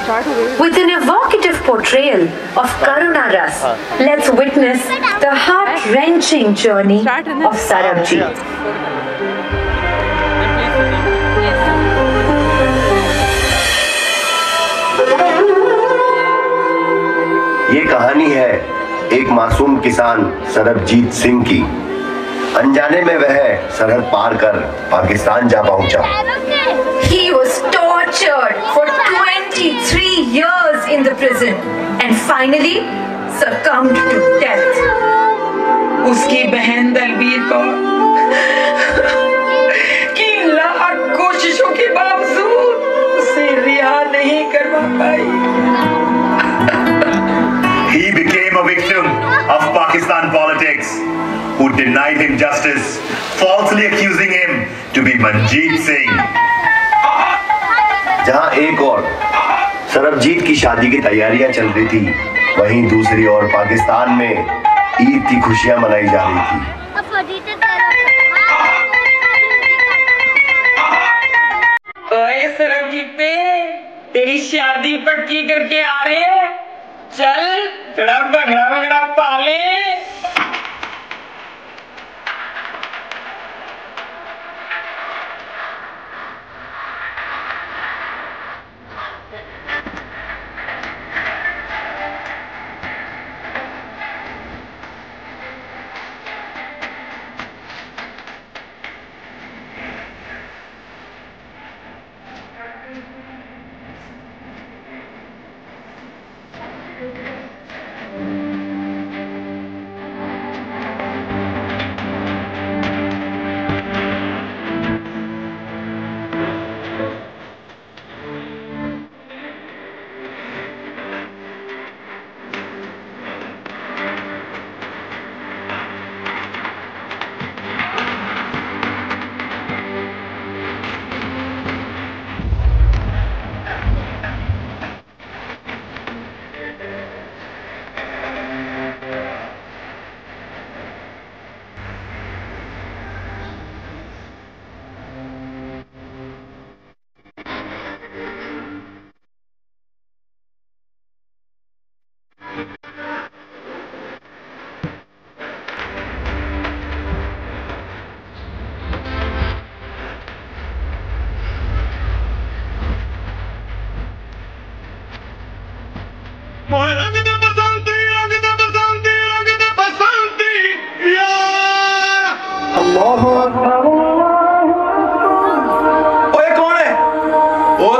With an evocative portrayal of Karuna Ras, let's witness the heart-wrenching journey of Sarabjit. ये कहानी है एक मासूम किसान सरबजीत सिंह की। अनजाने में वह सरहद पार कर पाकिस्तान जा पहुंचा। He was tortured for 23 years in the prison and finally succumbed to death. उसकी बहन दलबीर को की लाख कोशिशों के बावजूद उसे रिहा नहीं करवा पाई। He became a victim of Pakistan politics, who denied him justice, falsely accusing him to be Manjeet Singh. जहां एक और सरबजीत की शादी की तैयारियां चल रही थी, वहीं दूसरी ओर पाकिस्तान में ईद की खुशियां मनाई जा रही थी। ओए सरबजीत, तेरी शादी पक्की करके आ रहे हैं। चल बगड़ा बगड़ा पाले।